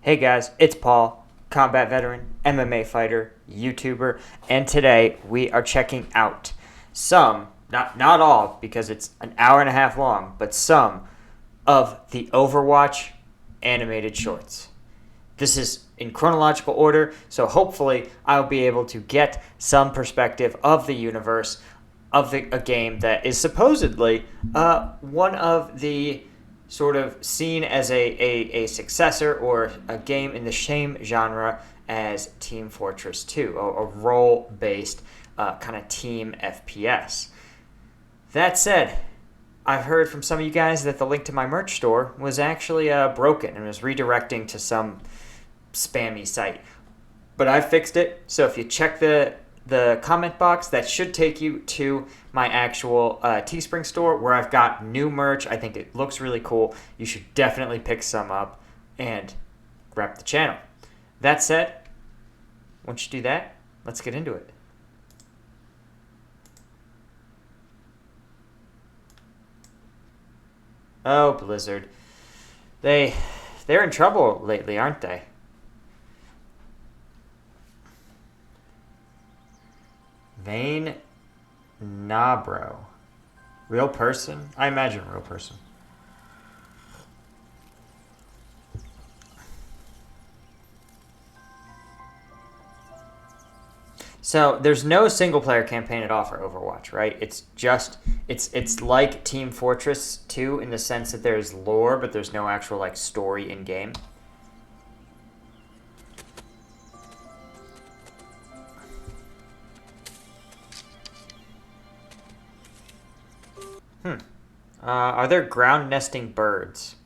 Hey guys, it's Paul, combat veteran, MMA fighter, YouTuber, and today we are checking out some, not all, because it's an hour and a half long, but some of the Overwatch animated shorts. This is in chronological order, so hopefully I'll be able to get some perspective of the universe of a game that is supposedly one of the sort of seen as a successor or a game in the same genre as Team Fortress 2, a role-based kind of team FPS. That said, I've heard from some of you guys that the link to my merch store was actually broken and was redirecting to some spammy site. But I fixed it, so if you check the comment box, that should take you to my actual Teespring store where I've got new merch. I think it looks really cool. You should definitely pick some up and rep the channel. That said, once you do that, let's get into it. Oh, Blizzard. They're in trouble lately, aren't they? Vane Nabro. Real person? I imagine real person. So there's no single player campaign at all for Overwatch, right? It's just it's like Team Fortress 2 in the sense that there's lore, but there's no actual like story in game. Are there ground nesting birds?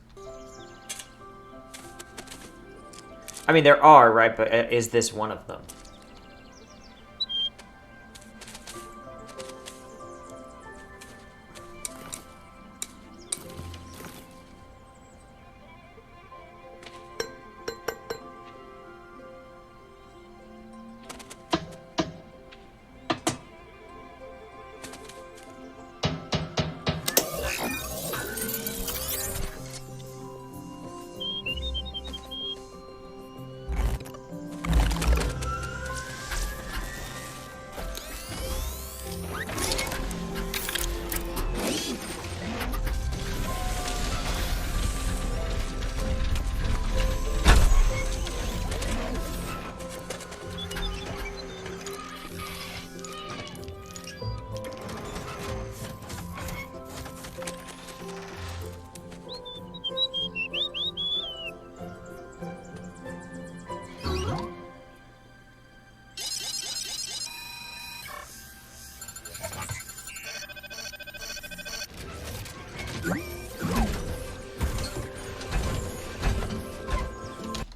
I mean, there are, right? But is this one of them?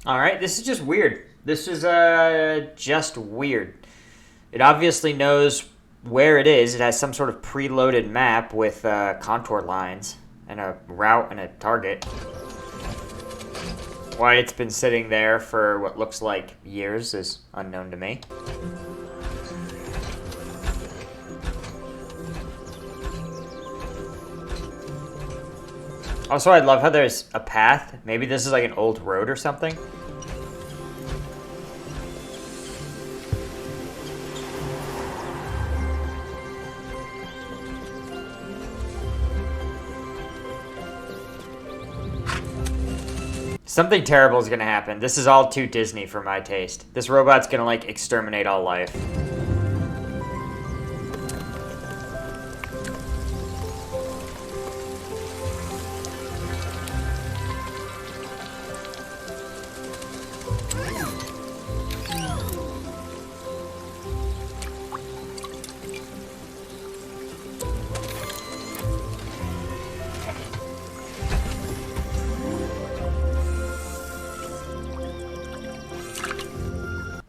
Alright, this is just weird. This is just weird. It obviously knows where it is. It has some sort of preloaded map with contour lines and a route and a target. Why it's been sitting there for what looks like years is unknown to me. Also, I love how there's a path. Maybe this is like an old road or something. Something terrible is gonna happen. This is all too Disney for my taste. This robot's gonna like exterminate all life.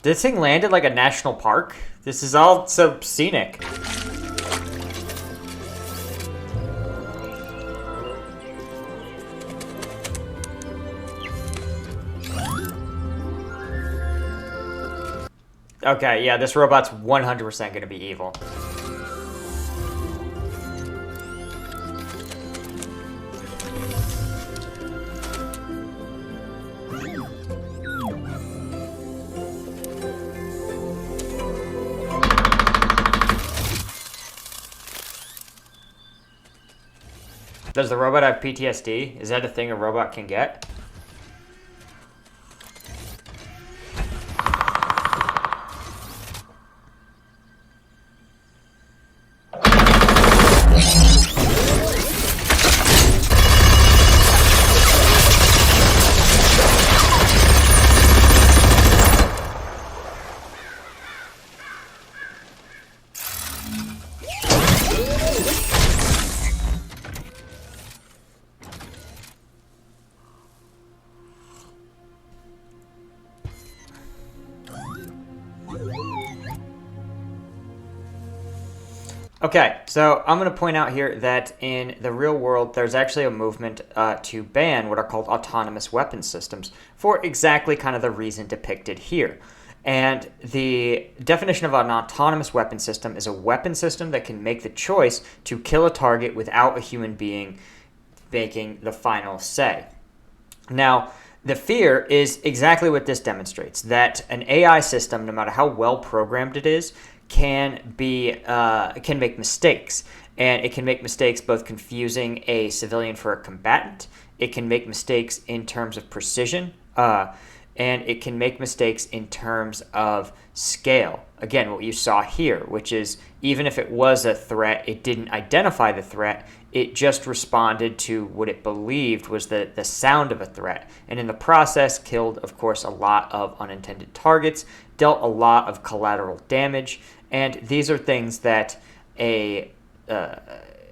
This thing landed like a national park? This is all so scenic. Okay, yeah, this robot's 100% gonna be evil. Does the robot have PTSD? Is that a thing a robot can get? Okay, so I'm going to point out here that in the real world, there's actually a movement to ban what are called autonomous weapon systems for exactly kind of the reason depicted here. And the definition of an autonomous weapon system is a weapon system that can make the choice to kill a target without a human being making the final say. Now, the fear is exactly what this demonstrates, that an AI system, no matter how well programmed it is, can make mistakes, and it can make mistakes both confusing a civilian for a combatant. It can make mistakes in terms of precision, and it can make mistakes in terms of scale. Again, what you saw here, which is even if it was a threat, it didn't identify the threat. It just responded to what it believed was the sound of a threat. And in the process, killed, of course, a lot of unintended targets, dealt a lot of collateral damage. And these are things that a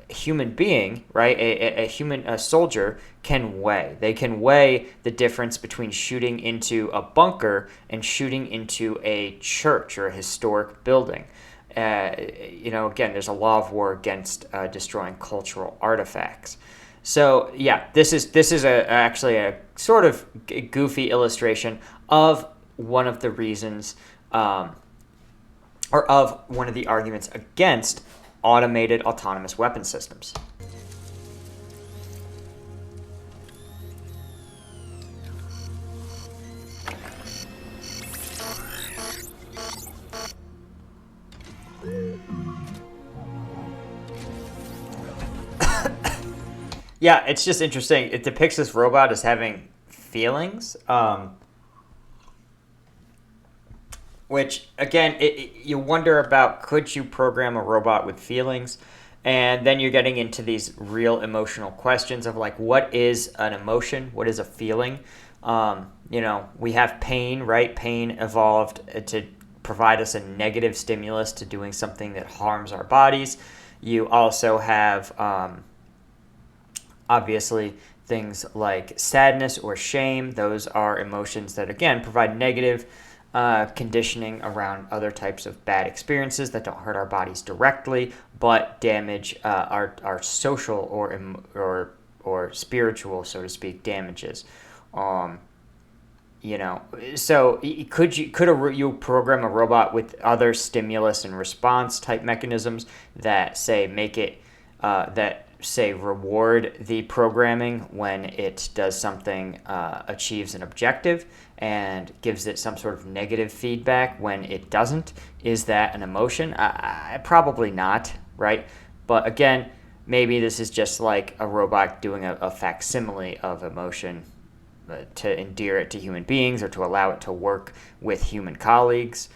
human being, right, a soldier can weigh. They can weigh the difference between shooting into a bunker and shooting into a church or a historic building. Again, there's a law of war against destroying cultural artifacts. So yeah, this is actually a sort of goofy illustration of one of the reasons, or of one of the arguments against automated autonomous weapon systems. Yeah, it's just interesting. It depicts this robot as having feelings, which, again, you wonder about, could you program a robot with feelings? And then you're getting into these real emotional questions of, like, what is an emotion? What is a feeling? We have pain, right? Pain evolved to provide us a negative stimulus to doing something that harms our bodies. You also have obviously things like sadness or shame. Those are emotions that, again, provide negative conditioning around other types of bad experiences that don't hurt our bodies directly, but damage our social or spiritual, so to speak, damages. So could you program a robot with other stimulus and response type mechanisms that say reward the programming when it does something, achieves an objective, and gives it some sort of negative feedback when it doesn't? Is that an emotion? Probably not, right? But again, maybe this is just like a robot doing a facsimile of emotion to endear it to human beings or to allow it to work with human colleagues.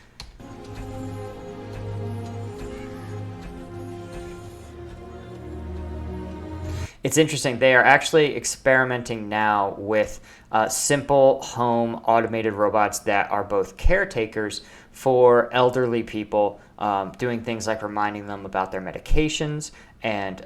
It's interesting. They are actually experimenting now with simple home automated robots that are both caretakers for elderly people, doing things like reminding them about their medications and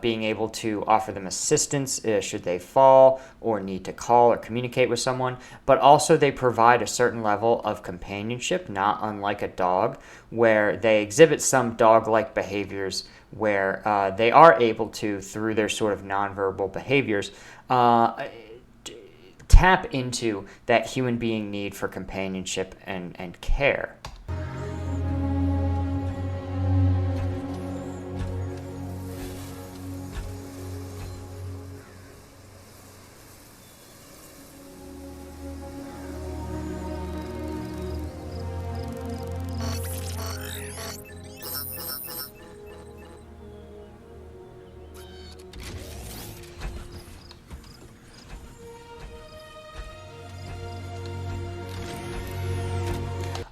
being able to offer them assistance should they fall or need to call or communicate with someone. But also they provide a certain level of companionship, not unlike a dog, where they exhibit some dog-like behaviors where they are able to, through their sort of nonverbal behaviors, tap into that human being need for companionship and care.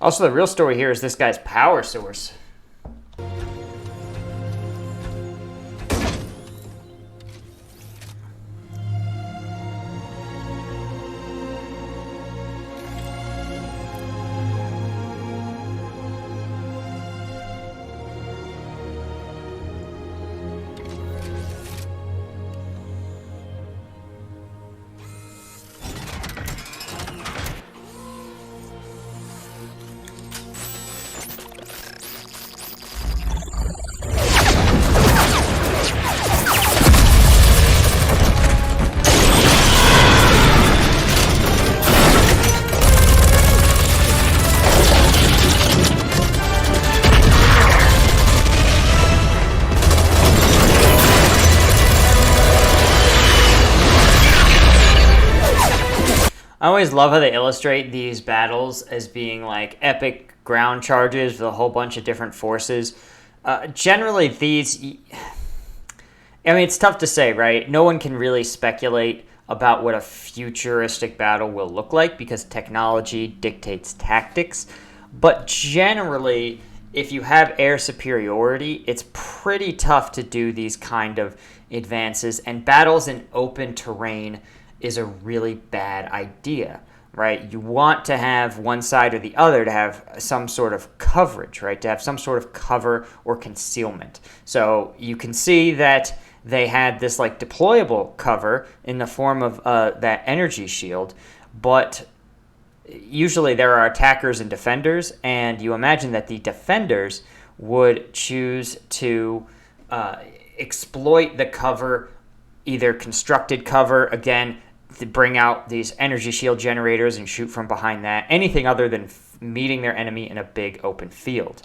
Also, the real story here is this guy's power source. I always love how they illustrate these battles as being like epic ground charges with a whole bunch of different forces. Generally, these. I mean, it's tough to say, right? No one can really speculate about what a futuristic battle will look like because technology dictates tactics. But generally, if you have air superiority, it's pretty tough to do these kind of advances. And battles in open terrain is a really bad idea, right? You want to have one side or the other to have some sort of coverage, right? To have some sort of cover or concealment. So you can see that they had this like deployable cover in the form of that energy shield, but usually there are attackers and defenders, and you imagine that the defenders would choose to exploit the cover, either constructed cover, again, to bring out these energy shield generators and shoot from behind that, anything other than meeting their enemy in a big open field.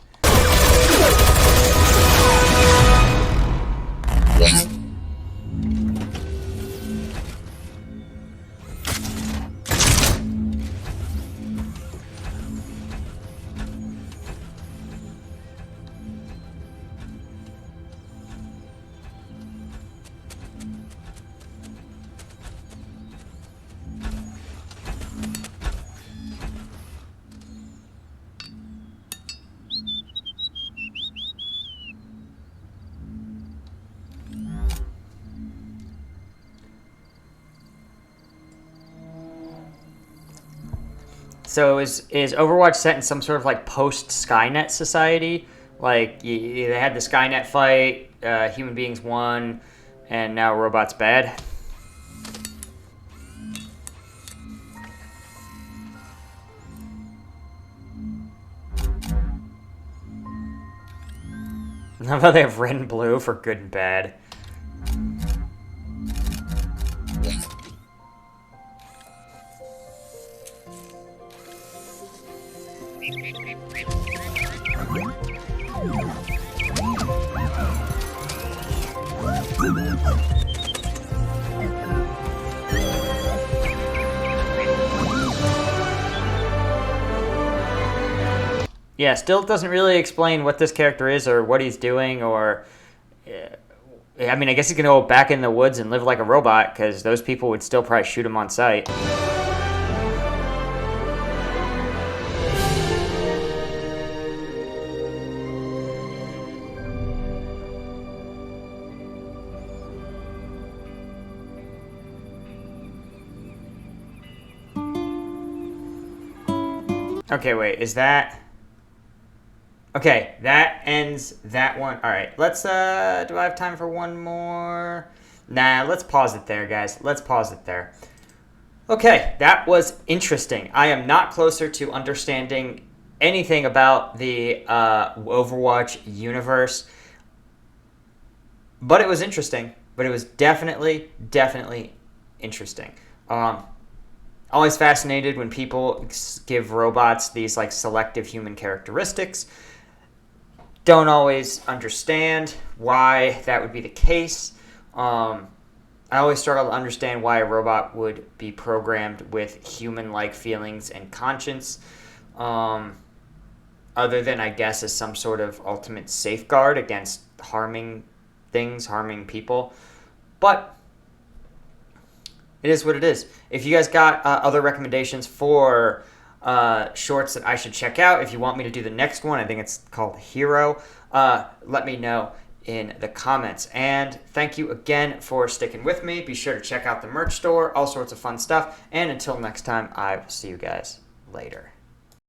So is Overwatch set in some sort of like post Skynet society? Like they had the Skynet fight, human beings won, and now robots bad. How about they have red and blue for good and bad? Yeah, still doesn't really explain what this character is or what he's doing, or I mean, I guess he's gonna go back in the woods and live like a robot because those people would still probably shoot him on sight. Okay, wait, is that... Okay, that ends that one. All right, let's, do I have time for one more? Nah, let's pause it there, guys. Let's pause it there. Okay, that was interesting. I am not closer to understanding anything about the Overwatch universe, but it was interesting. But it was definitely interesting. Always fascinated when people give robots these like selective human characteristics. Don't always understand why that would be the case. I always struggle to understand why a robot would be programmed with human-like feelings and conscience, other than, I guess, as some sort of ultimate safeguard against harming things, harming people. But it is what it is. If you guys got other recommendations for shorts that I should check out. If you want me to do the next one, I think it's called Hero, let me know in the comments. And thank you again for sticking with me. Be sure to check out the merch store, all sorts of fun stuff. And until next time, I will see you guys later.